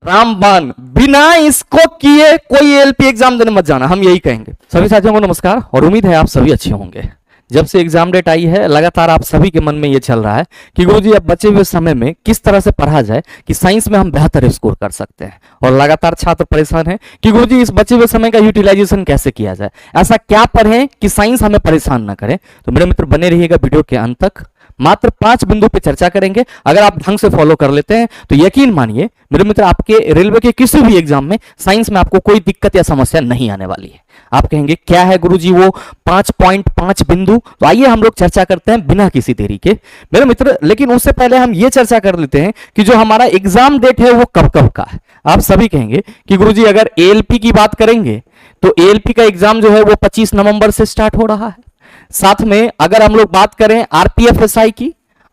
रामबाण, बिना इसको किए कोई एएलपी एग्जाम देने मत जाना, हम यही कहेंगे। सभी साथियों को नमस्कार और उम्मीद है आप सभी अच्छे होंगे। जब से एग्जाम डेट आई है लगातार आप सभी के मन में ये चल रहा है कि गुरुजी अब बचे हुए समय में किस तरह से पढ़ा जाए कि साइंस में हम बेहतर स्कोर कर सकते हैं, और लगातार छात्र परेशान है कि गुरुजी इस बचे हुए समय का यूटिलाइजेशन कैसे किया जाए, ऐसा क्या पढ़ें कि साइंस हमें परेशान ना करे। तो मेरे मित्र बने रहिएगा वीडियो के अंत तक, मात्र 5 बिंदु पे चर्चा करेंगे। अगर आप ढंग से फॉलो कर लेते हैं तो यकीन मानिए मेरे मित्र आपके रेलवे के किसी भी एग्जाम में साइंस में आपको कोई दिक्कत या समस्या नहीं आने वाली है। आप कहेंगे क्या है गुरुजी वो 5.5 बिंदु, तो आइए हम लोग चर्चा करते हैं बिना किसी देरी के मेरे मित्र। लेकिन उससे पहले हम ये चर्चा कर लेते हैं कि जो हमारा एग्जाम डेट है वो कब कब का है। आप सभी कहेंगे कि गुरुजी अगर एएलपी की बात करेंगे तो एएलपी का एग्जाम जो है वो 25 नवंबर से स्टार्ट हो रहा है। साथ में अगर हम लोग बात करें आरपीएफ एसआई की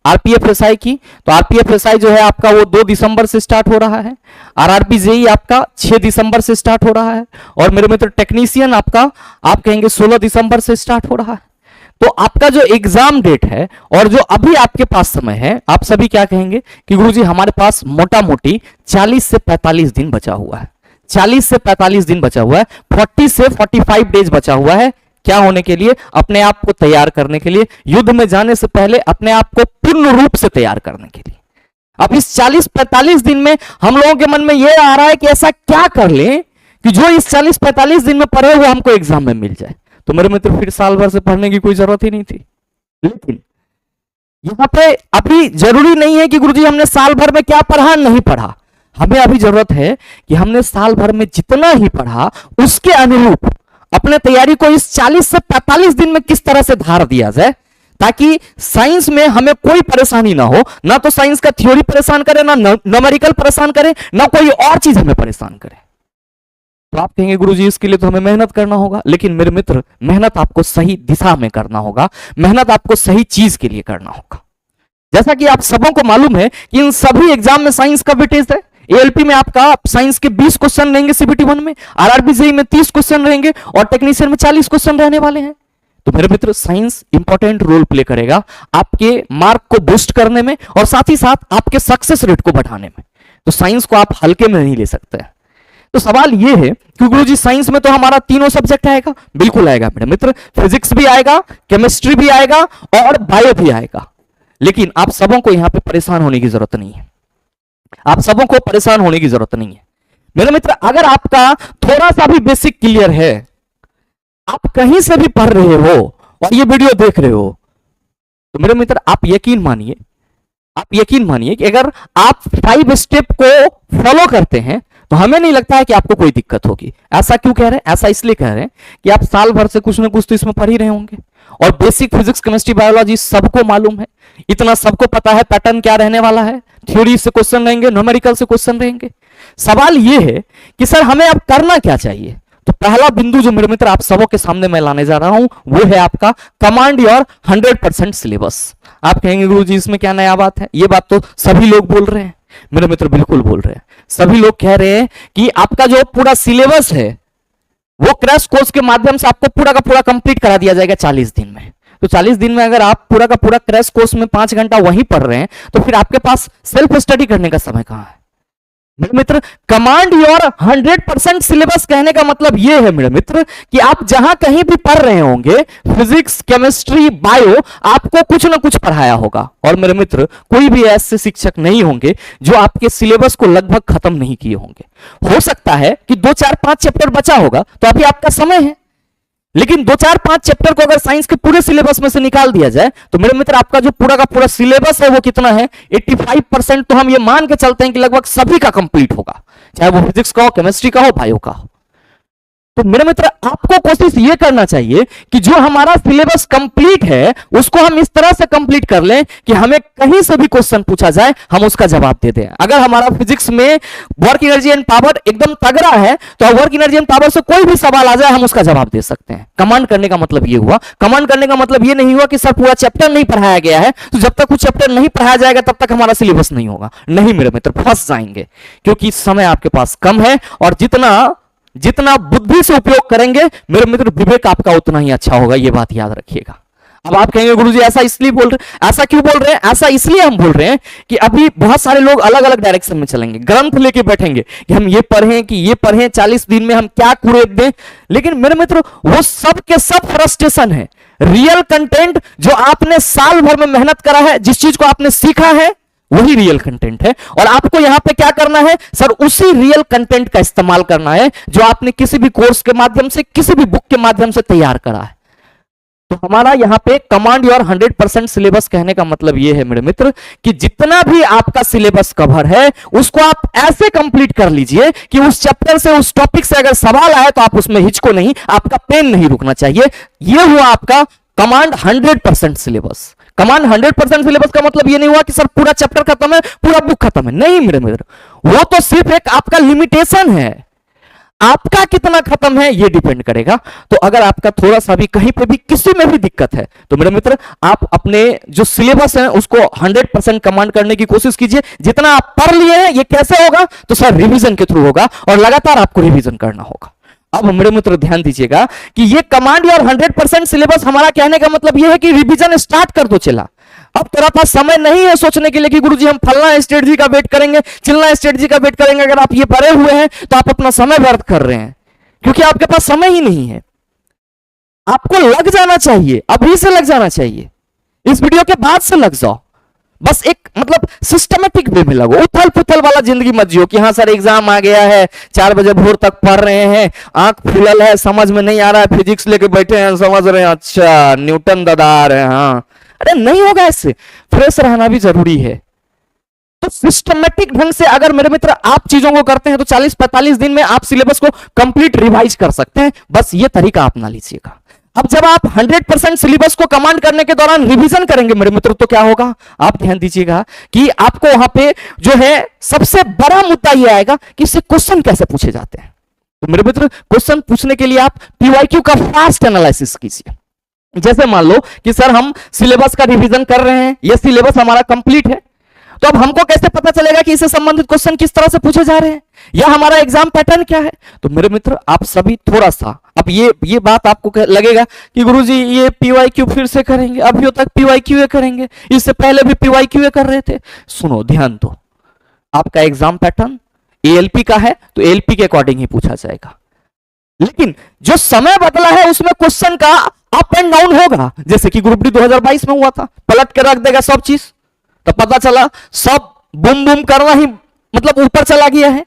तो आरपीएफ एसआई जो है आपका वो 2 दिसंबर से स्टार्ट हो रहा है। आरआरबी जेई आपका 6 दिसंबर से स्टार्ट हो रहा है, और मेरे मित्र टेक्नीशियन आपका आप कहेंगे 16 दिसंबर से स्टार्ट हो रहा है। तो आपका जो एग्जाम डेट है और जो अभी आपके पास समय है, आप सभी क्या कहेंगे कि गुरुजी हमारे पास मोटा मोटी 40 से 45 दिन बचा हुआ है। 40 से 45 दिन बचा हुआ है, 40 से 45 डेज बचा हुआ है। क्या होने के लिए? अपने आप को तैयार करने के लिए, युद्ध में जाने से पहले अपने आप को पूर्ण रूप से तैयार करने के लिए। अब इस 40-45 दिन में हम लोगों के मन में यह आ रहा है कि ऐसा क्या कर लें कि जो इस 40-45 दिन में पढ़े वो हमको एग्जाम में मिल जाए। तो मेरे मित्र फिर साल भर से पढ़ने की कोई जरूरत ही नहीं थी। लेकिन यहां पे अभी जरूरी नहीं है कि गुरुजी हमने साल भर में क्या पढ़ा नहीं पढ़ा। हमें अभी जरूरत है कि हमने साल भर में जितना ही पढ़ा उसके अनुरूप अपने तैयारी को इस 40 से 45 दिन में किस तरह से धार दिया जाए, ताकि साइंस में हमें कोई परेशानी ना हो। ना तो साइंस का थ्योरी परेशान करे, ना न्यूमेरिकल परेशान करे, ना कोई और चीज हमें परेशान करे। तो आप कहेंगे गुरुजी इसके लिए तो हमें मेहनत करना होगा। लेकिन मेरे मित्र मेहनत आपको सही दिशा में करना होगा, मेहनत आपको सही चीज के लिए करना होगा। जैसा कि आप सबों को मालूम है कि इन सभी एग्जाम में साइंस का वेटेज है। एएलपी में आपका साइंस के 20 क्वेश्चन रहेंगे सीबीटी 1 में, आरआरबी जेई में 30 क्वेश्चन रहेंगे, और टेक्नीशियन में 40 क्वेश्चन रहने वाले हैं। तो मेरे मित्र साइंस इंपॉर्टेंट रोल प्ले करेगा आपके मार्क को बूस्ट करने में और साथ ही साथ आपके सक्सेस रेट को बढ़ाने में। तो साइंस को आप हल्के में नहीं ले सकते हैं। तो सवाल यह है कि गुरुजी साइंस में तो हमारा तीनों सब्जेक्ट आएगा। बिल्कुल आएगा मेरे मित्र, फिजिक्स भी आएगा, केमिस्ट्री भी आएगा और बायो भी आएगा। लेकिन आप सबों को यहां पर परेशान होने की जरूरत नहीं है। आप सबों को परेशान होने की जरूरत नहीं है मेरे मित्र। अगर आपका थोड़ा सा भी बेसिक क्लियर है, आप कहीं से भी पढ़ रहे हो और ये वीडियो देख रहे हो, तो मेरे मित्र आप यकीन मानिए कि अगर आप 5 स्टेप को फॉलो करते हैं तो हमें नहीं लगता है कि आपको कोई दिक्कत होगी। ऐसा क्यों कह रहे हैं? ऐसा इसलिए कह रहे हैं कि आप साल भर से कुछ ना कुछ तो इसमें पढ़ ही रहे होंगे, और बेसिक फिजिक्स केमिस्ट्री बायोलॉजी सबको मालूम है। इतना सबको पता है पैटर्न क्या रहने वाला है, थ्योरी से क्वेश्चन रहेंगे, न्यूमेरिकल से क्वेश्चन रहेंगे। सवाल यह है कि सर हमें अब करना क्या चाहिए। तो पहला बिंदु जो मेरे मित्र आप सबों के सामने मैं लाने जा रहा हूं वो है आपका कमांड योर 100% सिलेबस। आप कहेंगे गुरुजी इसमें क्या नया बात है? ये बात तो सभी लोग बोल रहे हैं मेरे मित्र, बिल्कुल बोल रहे हैं। सभी लोग कह रहे हैं कि आपका जो पूरा सिलेबस है वो क्रैश कोर्स के माध्यम से आपको पूरा का पूरा कंप्लीट करा दिया जाएगा 40 दिन में। तो 40 दिन में अगर आप पूरा का पूरा क्रैश कोर्स में 5 घंटा वहीं पढ़ रहे हैं तो फिर आपके पास सेल्फ स्टडी करने का समय कहां है मेरे मित्र? कमांड योर 100% सिलेबस कहने का मतलब यह है मेरे मित्र कि आप जहां कहीं भी पढ़ रहे होंगे, फिजिक्स, केमिस्ट्री, बायो, आपको कुछ ना कुछ पढ़ाया होगा। और मेरे मित्र कोई भी ऐसे शिक्षक नहीं होंगे जो आपके सिलेबस को लगभग खत्म नहीं किए होंगे। हो सकता है कि 2, 4, 5 चैप्टर बचा होगा तो अभी आपका समय है, लेकिन 2, 4, 5 चैप्टर को अगर साइंस के पूरे सिलेबस में से निकाल दिया जाए तो मेरे मित्र आपका जो पूरा का पूरा सिलेबस है वो कितना है? 85%। तो हम ये मान के चलते हैं कि लगभग सभी का कंप्लीट होगा, चाहे वो फिजिक्स का हो, केमिस्ट्री का हो, बायो का हो। तो मेरे मित्र आपको कोशिश ये करना चाहिए कि जो हमारा सिलेबस कंप्लीट है उसको हम इस तरह से कंप्लीट कर लें कि हमें कहीं से भी क्वेश्चन पूछा जाए हम उसका जवाब दे दें। अगर हमारा फिजिक्स में वर्क एनर्जी एंड पावर एकदम तगड़ा है तो वर्क एनर्जी एंड पावर से कोई भी सवाल आ जाए हम उसका जवाब दे सकते हैं। कमांड करने का मतलब ये हुआ। कमांड करने का मतलब ये नहीं हुआ कि सर पूरा चैप्टर नहीं पढ़ाया गया है तो जब तक कुछ चैप्टर नहीं पढ़ाया जाएगा तब तक हमारा सिलेबस नहीं होगा। नहीं मेरे मित्र, फंस जाएंगे, क्योंकि समय आपके पास कम है और जितना बुद्धि से उपयोग करेंगे मेरे मित्र विवेक आपका उतना ही अच्छा होगा। यह बात याद रखिएगा। अब आप कहेंगे गुरुजी ऐसा इसलिए बोल रहे, ऐसा क्यों बोल रहे हैं? ऐसा इसलिए हम बोल रहे हैं कि अभी बहुत सारे लोग अलग अलग डायरेक्शन में चलेंगे, ग्रंथ लेके बैठेंगे कि हम ये पढ़ें कि ये पढ़ें, 40 दिन में हम क्या कुरेद दें। लेकिन मेरे मित्र, वो सब के सब फ्रस्ट्रेशन है। रियल कंटेंट जो आपने साल भर में मेहनत करा है, जिस चीज को आपने सीखा है, वही रियल कंटेंट है। और आपको यहां पे क्या करना है सर? उसी रियल कंटेंट का इस्तेमाल करना है जो आपने किसी भी कोर्स के माध्यम से, किसी भी बुक के माध्यम से तैयार करा है। तो हमारा यहां पे कमांड योर 100% सिलेबस कहने का मतलब यह है मेरे मित्र कि जितना भी आपका सिलेबस कवर है उसको आप ऐसे कंप्लीट कर लीजिए कि उस चैप्टर से, उस टॉपिक से अगर सवाल आए तो आप उसमें हिचको नहीं, आपका पेन नहीं रुकना चाहिए। यह हुआ आपका कमांड 100% सिलेबस। कमांड 100% सिलेबस का मतलब यह नहीं हुआ कि सर पूरा चैप्टर खत्म है, पूरा बुक खत्म है। नहीं मेरे मित्र, वो तो सिर्फ एक आपका लिमिटेशन है। आपका कितना खत्म है यह डिपेंड करेगा। तो अगर आपका थोड़ा सा भी कहीं पे भी किसी में भी दिक्कत है तो मेरे मित्र आप अपने जो सिलेबस है उसको 100% कमांड करने की कोशिश कीजिए। जितना आप पढ़ लिए हैं ये कैसे होगा? तो सर रिवीजन के थ्रू होगा और लगातार आपको रिवीजन करना होगा। अब मेरे मित्र ध्यान दीजिएगा कि ये कमांड योर 100% सिलेबस, हमारा कहने का मतलब यह है कि रिवीजन स्टार्ट कर दो चला। अब तेरा पास समय नहीं है सोचने के लिए कि गुरुजी हम फलना स्ट्रेटजी का वेट करेंगे, चिलना स्ट्रेटजी का वेट करेंगे। अगर आप ये पढ़े हुए हैं तो आप अपना समय व्यर्थ कर रहे हैं, क्योंकि आपके पास समय ही नहीं है। आपको लग जाना चाहिए, अभी से लग जाना चाहिए, इस वीडियो के बाद से लग जाओ। बस एक मतलब सिस्टमेटिक वे में लगो। उथल पुथल वाला जिंदगी मत जियो कि हाँ सर एग्जाम आ गया है, 4 बजे भोर तक पढ़ रहे हैं, आंख फुलल है, समझ में नहीं आ रहा है, फिजिक्स लेके बैठे हैं, समझ रहे हैं अच्छा न्यूटन ददार है। हाँ अरे नहीं होगा, इससे फ्रेश रहना भी जरूरी है। तो सिस्टमेटिक ढंग से अगर मेरे मित्र आप चीजों को करते हैं तो 40-45 दिन में आप सिलेबस को कंप्लीट रिवाइज कर सकते हैं। बस ये तरीका अपना लीजिएगा। अब जब आप 100% सिलेबस को कमांड करने के दौरान रिवीजन करेंगे मेरे मित्र तो क्या होगा? आप ध्यान दीजिएगा कि आपको वहां पे जो है सबसे बड़ा मुद्दा यह आएगा कि इससे क्वेश्चन कैसे पूछे जाते हैं। तो मेरे मित्र क्वेश्चन पूछने के लिए आप पीवाईक्यू का फास्ट एनालिसिस कीजिए। जैसे मान लो कि सर हम सिलेबस का रिवीजन कर रहे हैं, यह सिलेबस हमारा कंप्लीट है, तो अब हमको कैसे पता चलेगा कि इससे संबंधित क्वेश्चन किस तरह से पूछे जा रहे हैं या हमारा एग्जाम पैटर्न क्या है? तो मेरे मित्र आप सभी थोड़ा सा अब ये बात आपको लगेगा कि गुरुजी ये पीवाईक्यू फिर से करेंगे, अभी तक पीवाईक्यू करेंगे, इससे पहले भी पीवाईक्यू कर रहे थे। सुनो ध्यान दो, आपका एग्जाम पैटर्न एएलपी का है तो एएलपी के अकॉर्डिंग ही पूछा जाएगा, लेकिन जो समय बदला है उसमें क्वेश्चन का अप एंड डाउन होगा। जैसे कि ग्रुप डी 2022 में हुआ था, पलट के रख देगा सब चीज, तो पता चला सब बूम बूम करना ही मतलब ऊपर चला गया है।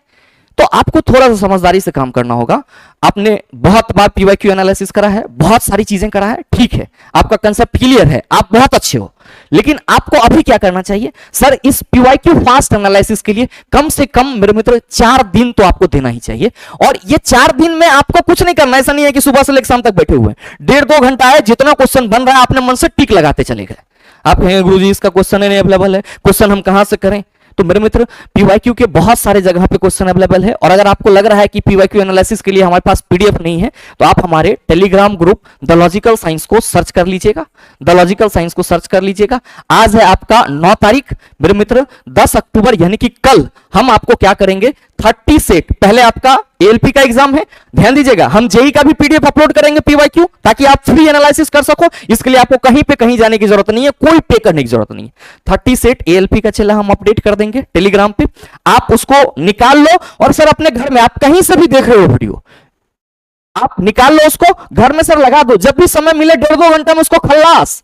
तो आपको थोड़ा सा समझदारी से काम करना होगा। आपने बहुत बार पीवाईक्यू एनालिसिस करा है, बहुत सारी चीजें करा है, ठीक है, आपका कंसेप्ट क्लियर है, आप बहुत अच्छे हो, लेकिन आपको अभी क्या करना चाहिए? सर इस पीवाईक्यू फास्ट एनालिसिस के लिए कम से कम मेरे मित्र 4 दिन तो आपको देना ही चाहिए। और ये 4 दिन में आपको कुछ नहीं करना, ऐसा नहीं है कि सुबह से लेकर शाम तक बैठे हुए हैं। 1.5-2 घंटा है, जितना क्वेश्चन बन रहा है आपने मन से टिक लगाते चले गए। आप कहेंगे गुरुजी इसका क्वेश्चन नहीं अवेलेबल है, क्वेश्चन हम कहां से करें? तो मेरे मित्र पीवाईक्यू के बहुत सारे जगह पे क्वेश्चन अवेलेबल है। और अगर आपको लग रहा है कि पीवाईक्यू एनालिसिस के लिए हमारे पास पीडीएफ नहीं है तो आप हमारे Telegram group the logical science को सर्च कर लीजिएगा, द लॉजिकल साइंस को सर्च कर लीजिएगा। आज है आपका 9 तारीख मेरे मित्र, 10 अक्टूबर यानी कि कल हम आपको क्या करेंगे 30 सेट, पहले आपका एएलपी का एग्जाम है, ध्यान दीजिएगा, हम जेई का भी पीडीएफ अपलोड करेंगे पीवाईक्यू, ताकि आप फ्री एनालिसिस कर सको। इसके लिए आपको कहीं पे कहीं जाने की जरूरत नहीं है, कोई पे करने की जरूरत नहीं है। 30 सेट एएलपी का चला हम अपडेट कर देंगे टेलीग्राम पे, आप उसको निकाल लो और सर अपने घर में आप कहीं से भी देख रहे हो वीडियो, आप निकाल लो उसको, घर में सर लगा दो, जब भी समय मिले 1.5-2 घंटा में उसको खल्लास।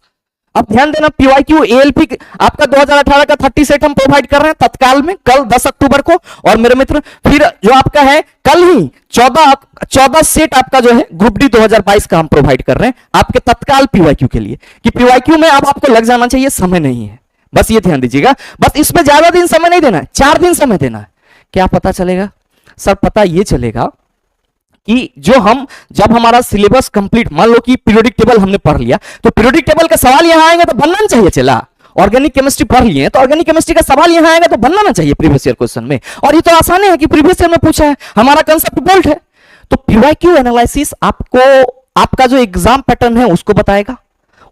अब ध्यान देना पीवाईक्यू एएलपी आपका 2018 का 30 सेट हम प्रोवाइड कर रहे हैं तत्काल में, कल 10 अक्टूबर को। और मेरे मित्र फिर जो आपका है कल ही 14 सेट आपका जो है ग्रुप डी 2022 का हम प्रोवाइड कर रहे हैं आपके तत्काल पीवाईक्यू के लिए, कि पीवाईक्यू में अब आपको लग जाना चाहिए, समय नहीं है, बस ये ध्यान दीजिएगा। बस इसमें ज्यादा दिन समय नहीं देना है, 4 दिन समय देना है। क्या पता चलेगा सर? पता ये चलेगा कि जो हम जब हमारा सिलेबस कंप्लीट, मान लो कि पीरियोडिक टेबल हमने पढ़ लिया, तो पीरियोडिक टेबल का सवाल यहां आएंगे तो बनना चाहिए चला। ऑर्गेनिक केमिस्ट्री पढ़ लिए तो ऑर्गेनिक केमिस्ट्री का सवाल यहां आएगा तो बनना चाहिए प्रीवियस ईयर क्वेश्चन में। और ये तो आसान है कि प्रीवियस ईयर में पूछा है, हमारा कंसेप्ट बोल्ड है। तो पीवाईक्यू एनालिसिस आपको आपका जो एग्जाम पैटर्न है उसको बताएगा।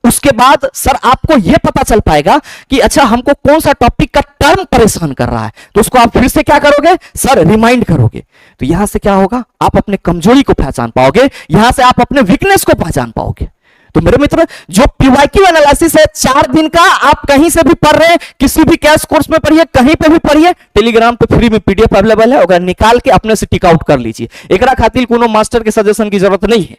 उसके बाद सर आपको यह पता चल पाएगा कि अच्छा हमको कौन सा टॉपिक का टर्म परेशान कर रहा है, तो उसको आप फिर से क्या करोगे सर? रिमाइंड करोगे। तो यहां से क्या होगा? आप अपने कमजोरी को पहचान पाओगे, यहां से आप अपने वीकनेस को पहचान पाओगे। तो मेरे मित्र जो पीवाईक्यू एनालिसिस है 4 दिन का, आप कहीं से भी पढ़ रहे हैं, किसी भी कैश कोर्स में पढ़िए, कहीं पे भी पढ़िए, टेलीग्राम पे फ्री में पीडीएफ अवेलेबल है, अगर निकाल के अपने से टिक आउट कर लीजिए। एकरा खातिर कोनो मास्टर के सजेशन की जरूरत नहीं है,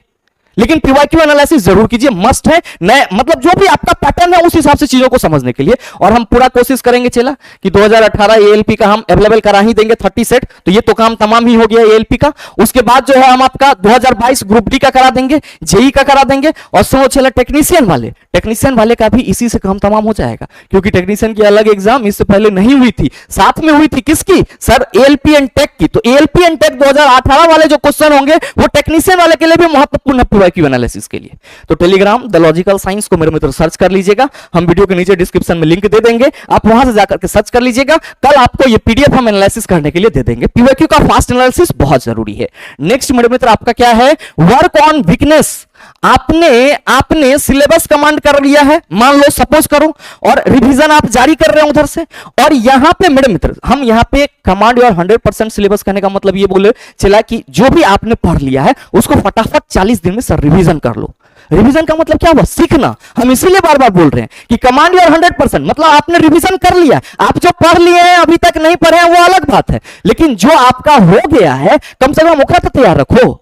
लेकिन पीवाईक्यू एनालिसिस जरूर कीजिए, मस्ट है। नए मतलब जो भी आपका पैटर्न है उस हिसाब से चीजों को समझने के लिए, और हम पूरा कोशिश करेंगे चला कि 2018 एएलपी का हम अवेलेबल करा ही देंगे 30 सेट, तो ये तो काम तमाम ही हो गया एएलपी का। उसके बाद जो है हम आपका 2022 ग्रुप डी का करा देंगे, जेई का करा देंगे, और सो चला टेक्नीशियन वाले का भी इसी से काम तमाम हो जाएगा, क्योंकि टेक्नीशियन की अलग एग्जाम इससे पहले नहीं हुई थी, साथ में हुई थी किसकी सर, एएलपी एंड टेक की। तो एएलपी एंड टेक 2018 वाले जो क्वेश्चन होंगे वो टेक्नीशियन वाले के लिए भी महत्वपूर्ण है पीवाईक्यू एनालिसिस के लिए। तो टेलीग्राम द लॉजिकल साइंस को मेरे मित्र सर्च कर लीजिएगा, हम वीडियो के नीचे डिस्क्रिप्शन में लिंक दे देंगे, आप वहां से जाकर के सर्च कर लीजिएगा। कल आपको ये पीडीएफ हम एनालिसिस करने के लिए दे देंगे। पीवाईक्यू का फास्ट एनालिसिस बहुत जरूरी है। नेक्स्ट मेरे मित्र आपका क्या है, वर्क ऑन वीकनेस। आपने सिलेबस कमांड कर लिया है, मान लो सपोज करो, और रिवीजन आप जारी कर रहे हैं उधर से, और यहां पे मेरे मित्र हम यहां पे कमांड और 100% सिलेबस करने का मतलब ये बोले चला कि जो भी आपने पढ़ लिया है उसको फटाफट 40 दिन में सर रिवीजन कर लो। रिवीजन का मतलब क्या हुआ, सीखना। हम इसीलिए बार बार बोल रहे हैं कि कमांड और 100%, मतलब आपने रिवीजन कर लिया। आप जो पढ़ लिए हैं अभी तक नहीं पढ़े हैं वो अलग बात है, लेकिन जो आपका हो गया है कम से कम मुखरा तो तैयार रखो।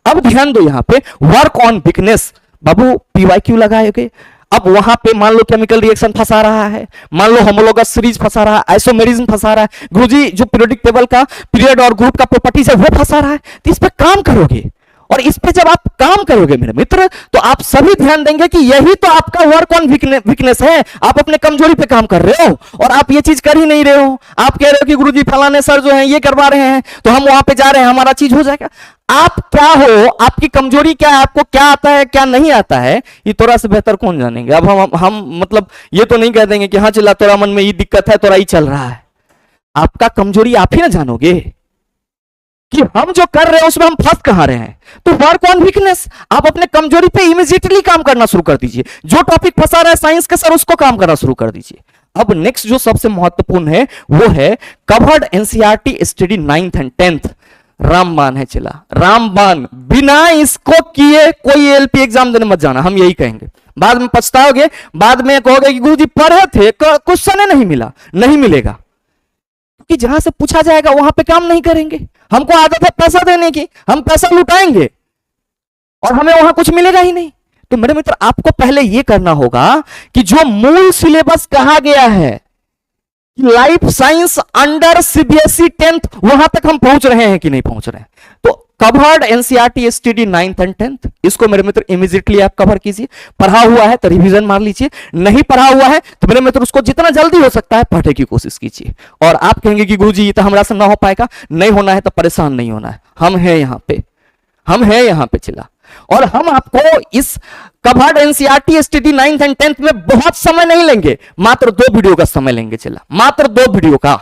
अब ध्यान दो, यहां पे work on weakness, Babu PYQ लगाओगे। अब वहां पे मान लो केमिकल रिएक्शन फंसा रहा है, मान लो होमोलोगस सीरीज फंसा रहा है, आइसोमेरिज्म फंसा रहा है, गुरुजी जो पीरियोडिक टेबल का पीरियड और ग्रुप का प्रॉपर्टीज है वो फंसा रहा है, तो इस पे काम करोगे। और इस पे जब आप काम करोगे मेरे मित्र, तो आप सभी ध्यान देंगे कि यही तो आपका वर्क ऑन वीकनेस है। आप अपने कमजोरी पे काम कर रहे हो और आप ये चीज कर ही नहीं रहे हो। आप कह रहे हो कि गुरुजी फलाने सर जो हैं ये करवा रहे हैं, तो हम वहां पे जा रहे हैं, हमारा चीज हो जाएगा। आप क्या हो, आपकी कमजोरी क्या है, आपको क्या आता है क्या नहीं आता है, ये तोरा से बेहतर कौन जानेंगे। अब हम मतलब ये तो नहीं कह देंगे कि हाँ चला तोरा मन में ये दिक्कत है, तोरा ही चल रहा है। आपका कमजोरी आप ही ना जानोगे कि हम जो कर रहे हैं उसमें हम फंस कहां रहे हैं। तो वर्क ऑन वीकनेस, आप अपने कमजोरी पे इमीडिएटली काम करना शुरू कर दीजिए। जो टॉपिक फंसा रहा है साइंस के सर, उसको काम करना शुरू कर दीजिए। अब नेक्स्ट जो सबसे महत्वपूर्ण है वो है covered NCERT study 9th and 10th। रामबाण है चला, रामबाण, बिना इसको किए कोई एलपी एग्जाम देने मत जाना, हम यही कहेंगे। बाद में पछताओगे, बाद में कहोगे कि गुरुजी पढ़े थे, क्वेश्चन नहीं मिला, नहीं मिलेगा, कि जहां से पूछा जाएगा वहां पे काम नहीं करेंगे। हमको आदत है पैसा देने की, हम पैसा लुटाएंगे और हमें वहां कुछ मिलेगा ही नहीं। तो मेरे मित्र आपको पहले यह करना होगा कि जो मूल सिलेबस कहा गया है life science under CBSE 10th, वहां तक हम पहुंच रहे हैं कि नहीं पहुंच रहे हैं। तो covered NCERT STD 9th and 10th, इसको मेरे मित्र इमीडिएटली आप कवर कीजिए। पढ़ा हुआ है तो रिवीजन मार लीजिए, नहीं पढ़ा हुआ है तो मेरे मित्र उसको जितना जल्दी हो सकता है पढ़ने की कोशिश कीजिए। और आप कहेंगे कि गुरुजी ये तो हमरा से ना हो पाएगा, नहीं होना है तो परेशान नहीं होना है, हम हैं यहां पे, हम हैं यहां पे चिल्ला। और हम आपको इस covered NCERT STD 9th and 10th में बहुत समय नहीं लेंगे, मात्र 2 वीडियो का समय लेंगे चिल्ला, मात्र 2 वीडियो का।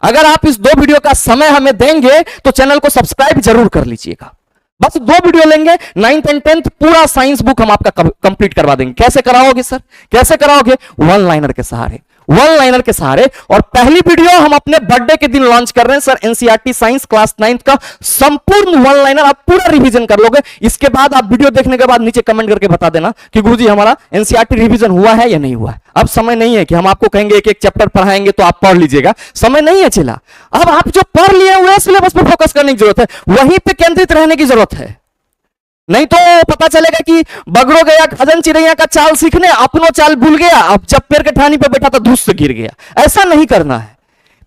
अगर आप इस 2 वीडियो का समय हमें देंगे तो चैनल को सब्सक्राइब जरूर कर लीजिएगा। बस 2 वीडियो लेंगे, 9th एंड 10th पूरा साइंस बुक हम आपका कंप्लीट करवा देंगे। कैसे कराओगे सर, कैसे कराओगे, वन लाइनर के सहारे, वन लाइनर के सहारे। और पहली वीडियो हम अपने बर्थडे के दिन लॉन्च कर रहे हैं sir, NCERT science class 9th का संपूर्ण वन लाइनर आप पूरा रिवीजन कर लोगे। इसके बाद आप वीडियो देखने के बाद नीचे कमेंट करके बता देना कि गुरुजी हमारा एनसीईआरटी रिवीजन हुआ है या नहीं हुआ है। अब समय नहीं है कि हम आपको कहेंगे एक एक चैप्टर पढ़ाएंगे तो आप पढ़ लीजिएगा, समय नहीं है चिल्ला। अब आप जो पढ़ लिए वह सिलेबस पर फोकस करने की जरूरत है, वहीं पे केंद्रित रहने की जरूरत है। नहीं तो पता चलेगा कि बगड़ो गया खजन चिड़ैया का चाल सीखने, अपनो चाल भूल गया, अब जब पेड़ के ठानी पे बैठा तो धूस से गिर गया। ऐसा नहीं करना है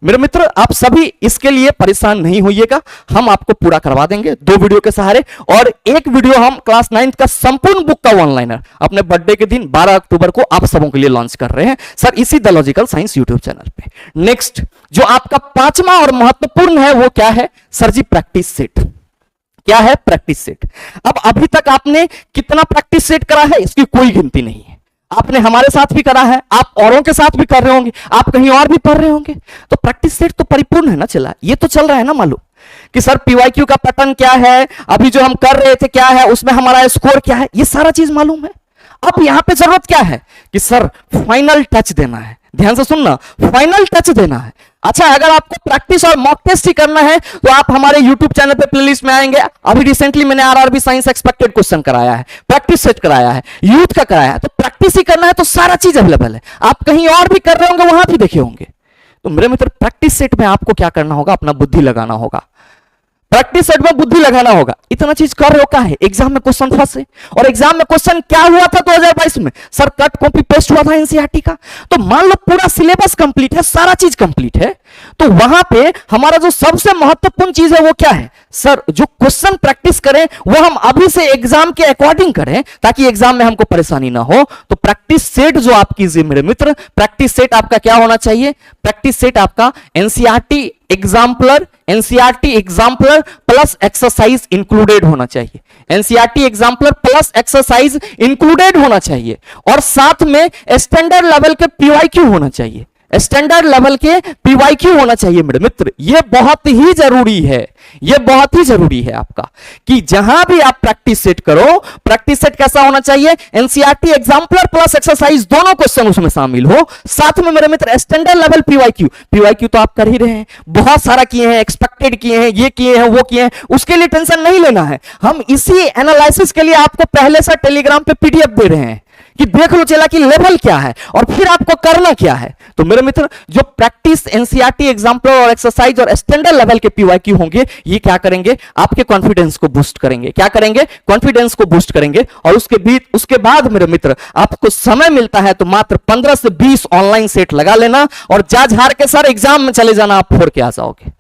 मेरे मित्र, आप सभी इसके लिए परेशान नहीं होइएगा, हम आपको पूरा करवा देंगे 2 वीडियो के सहारे। और एक वीडियो हम क्लास 9th का संपूर्ण बुक का वन लाइनर अपने बर्थडे के दिन 12 अक्टूबर को आप सबों के लिए लॉन्च कर रहे हैं सर, इसी the logical science YouTube channel पे। नेक्स्ट जो आपका 5वां और महत्वपूर्ण है वो क्या है सर जी, प्रैक्टिस सेट। क्या है, प्रैक्टिस सेट। अब अभी तक आपने कितना प्रैक्टिस सेट करा है इसकी कोई गिनती नहीं है। आपने हमारे साथ भी करा है, आप औरों के साथ भी कर रहे होंगे, आप कहीं और भी पढ़ रहे होंगे, तो प्रैक्टिस सेट तो परिपूर्ण है ना चला। ये तो चल रहा है ना मालूम कि सर पीवाईक्यू का पैटर्न क्या है, अभी जो हम कर रहे थे क्या है, उसमें हमारा स्कोर क्या है, ये सारा चीज मालूम है। अब यहां पे जरूरत क्या है कि सर फाइनल टच देना है। ध्यान से सुनना, फाइनल टच देना है। अच्छा, अगर आपको प्रैक्टिस और मॉक टेस्ट ही करना है तो आप हमारे YouTube चैनल पे प्लेलिस्ट में आएंगे। अभी रिसेंटली मैंने आरआरबी साइंस एक्सपेक्टेड क्वेश्चन कराया है, प्रैक्टिस सेट कराया है, यूथ का कराया है। तो प्रैक्टिस ही करना है तो सारा चीज अवेलेबल है। आप कहीं और भी कर रहे होंगे, वहां भी देखे होंगे। तो मेरे मित्र, प्रैक्टिस सेट में आपको क्या करना होगा, अपना बुद्धि लगाना होगा। प्रैक्टिस सेट में बुद्धि लगाना होगा। इतना चीज कर रहे हो क्या है, एग्जाम में क्वेश्चन फंसे। और एग्जाम में क्वेश्चन क्या हुआ था 2022 में, सर कट कॉपी पेस्ट हुआ था एनसीईआरटी का। तो मान लो पूरा सिलेबस कंप्लीट है, सारा चीज कंप्लीट है, तो वहां पे हमारा जो सबसे महत्वपूर्ण चीज है वो क्या है, सर जो क्वेश्चन प्रैक्टिस करें वो हम अभी से एग्जाम के अकॉर्डिंग करें, ताकि एग्जाम में हमको परेशानी ना हो। तो प्रैक्टिस सेट जो आप कीजिए मेरे मित्र, प्रैक्टिस सेट आपका क्या होना चाहिए, प्रैक्टिस सेट आपका NCERT exemplar, NCERT exemplar plus exercise included होना चाहिए। NCERT exemplar plus exercise included होना चाहिए। और साथ में स्टैंडर्ड लेवल के पीवाईक्यू होना चाहिए, स्टैंडर्ड लेवल के पीवाईक्यू होना चाहिए मेरे मित्र। यह बहुत ही जरूरी है, यह बहुत ही जरूरी है आपका, कि जहां भी आप प्रैक्टिस सेट करो, प्रैक्टिस सेट कैसा होना चाहिए, एनसीईआरटी एग्जाम्पलर प्लस एक्सरसाइज दोनों क्वेश्चन उसमें शामिल हो। साथ में मेरे मित्र स्टैंडर्ड लेवल पीवाईक्यू, पीवाईक्यू तो आप कर ही रहे हैं, बहुत सारा किए हैं, एक्सपेक्टेड किए हैं, ये किए हैं, वो किए हैं, उसके लिए टेंशन नहीं लेना है। हम इसी एनालिसिस के लिए आपको पहले से टेलीग्राम पे पीडीएफ दे रहे हैं कि देख लो चला कि लेवल क्या है और फिर आपको करना क्या है। तो मेरे मित्र, जो प्रैक्टिस एनसीईआरटी एग्जाम्पल और एक्सरसाइज और स्टैंडर्ड लेवल के पीवाईक्यू होंगे, ये क्या करेंगे, आपके कॉन्फिडेंस को बूस्ट करेंगे। क्या करेंगे, कॉन्फिडेंस को बूस्ट करेंगे। और उसके बाद मेरे मित्र, आपको समय मिलता है तो मात्र 15 से 20 ऑनलाइन सेट लगा लेना और जा झाड़ के सर एग्जाम में चले जाना, आप फोड़ के आ जाओगे।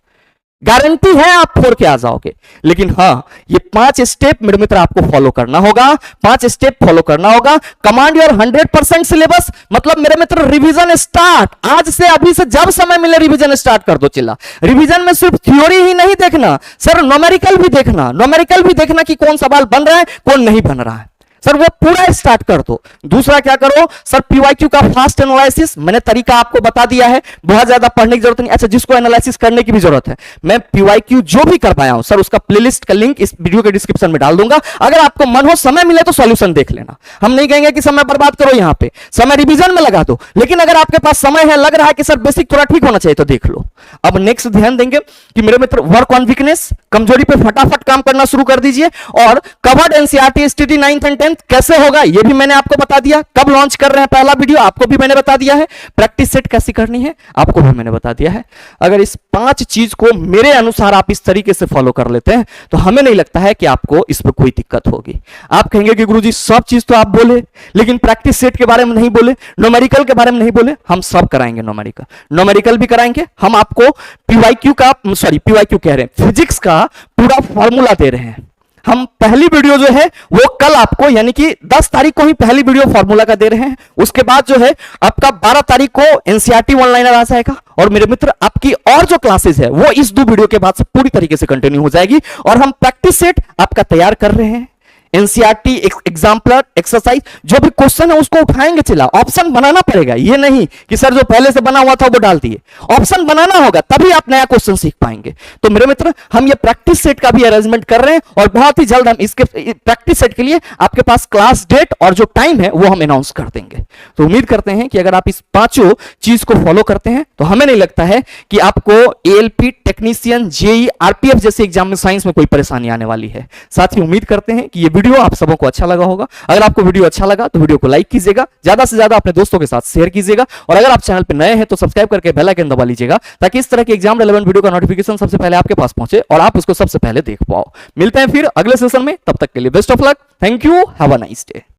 गारंटी है आप फोड़ के आ जाओगे। लेकिन हाँ, ये 5 स्टेप मेरे मित्र आपको फॉलो करना होगा, 5 स्टेप फॉलो करना होगा। कमांड योर 100% सिलेबस, मतलब मेरे मित्र रिवीजन स्टार्ट, आज से अभी से जब समय मिले रिवीजन स्टार्ट कर दो। चिल्ला, रिवीजन में सिर्फ थ्योरी ही नहीं देखना सर, न्यूमेरिकल भी देखना, न्यूमेरिकल भी देखना कि कौन सवाल बन रहा है कौन नहीं बन रहा है सर, वो पूरा स्टार्ट कर दो। दूसरा क्या करो सर, पीवाईक्यू का फास्ट एनालिसिस, मैंने तरीका आपको बता दिया है, बहुत ज्यादा पढ़ने की जरूरत नहीं। अच्छा, जिसको एनालिसिस करने की भी जरूरत है, मैं पीवाईक्यू जो भी करवाया हूं सर, उसका प्लेलिस्ट का लिंक इस वीडियो के डिस्क्रिप्शन में डाल दूंगा। अगर आपको मन हो, समय मिले तो सॉल्यूशन देख लेना। हम नहीं कहेंगे कि समय बर्बाद करो, यहां पे समय रिवीजन में लगा दो, लेकिन अगर आपके पास समय है, लग रहा है कि सर बेसिक थोड़ा ठीक होना चाहिए, तो देख लो। अब नेक्स्ट ध्यान देंगे कि मेरे मित्र, वर्क ऑन वीकनेस, कमजोरी पे फटाफट काम करना शुरू कर दीजिए। और covered NCERT STT 9th and 10th कैसे होगा, ये भी मैंने आपको बता दिया। कब लॉन्च कर रहे हैं पहला वीडियो, आपको भी मैंने बता दिया है। प्रैक्टिस सेट कैसी करनी है, आपको भी मैंने बता दिया है। अगर इस 5 चीज को मेरे अनुसार आप इस तरीके से फॉलो कर लेते हैं, तो हमें नहीं लगता है कि आपको इस पर कोई दिक्कत होगी। आप कहेंगे कि गुरुजी सब चीज तो आप बोले, लेकिन प्रैक्टिस सेट के बारे में नहीं बोले, न्यूमेरिकल के बारे में नहीं बोले। हम सब कराएंगे, न्यूमेरिकल भी कराएंगे। हम आपको पीवाईक्यू का, सॉरी पीवाईक्यू कह रहे हैं, फिजिक्स का पूरा फॉर्मूला दे रहे हैं। हम पहली वीडियो जो है वो कल आपको, यानी कि 10 तारीख को ही पहली वीडियो फॉर्मूला का दे रहे हैं। उसके बाद जो है आपका 12 तारीख को एनसीईआरटी वन लाइनर आ जाएगा। और मेरे मित्र, आपकी और जो क्लासेस है वो इस 2 वीडियो के बाद से पूरी तरीके से कंटिन्यू हो जाएगी। और हम प्रैक्टिस सेट आपका तैयार कर रहे हैं, एनसीईआरटी एग्जाम्पलर एक्सरसाइज, जो भी क्वेश्चन है उसको उठाएंगे। चला, ऑप्शन बनाना पड़ेगा, ये नहीं कि सर जो पहले से बना हुआ था वो डाल दिए। ऑप्शन बनाना होगा, तभी आप नया क्वेश्चन सीख पाएंगे। तो मेरे मित्र, हम ये प्रैक्टिस सेट का भी अरेंजमेंट कर रहे हैं और बहुत ही जल्द हम इसके प्रैक्टिस सेट के लिए आपके पास क्लास डेट और जो टाइम है वो हम अनाउंस कर देंगे। तो उम्मीद करते हैं कि अगर आप इस 5 चीज को फॉलो करते हैं तो हमें नहीं लगता है कि आपको एएलपी, टेक्नीशियन, जेई, आरपीएफ जैसे एग्जाम में साइंस में कोई परेशानी आने वाली है। साथ ही उम्मीद करते हैं कि ये वीडियो आप सबों को अच्छा लगा होगा। अगर आपको वीडियो अच्छा लगा तो वीडियो को लाइक कीजिएगा, ज्यादा से ज्यादा अपने दोस्तों के साथ शेयर कीजिएगा। और अगर आप चैनल पर नए हैं तो सब्सक्राइब करके बेल आइकन दबा लीजिएगा, ताकि इस तरह के एग्जाम रेलेवेंट वीडियो का नोटिफिकेशन सबसे पहले आपके पास पहुंचे और आप उसको सबसे पहले देख पाओ। मिलते हैं फिर अगले सेशन में, तब तक के लिए best of luck. Thank you, have a nice day.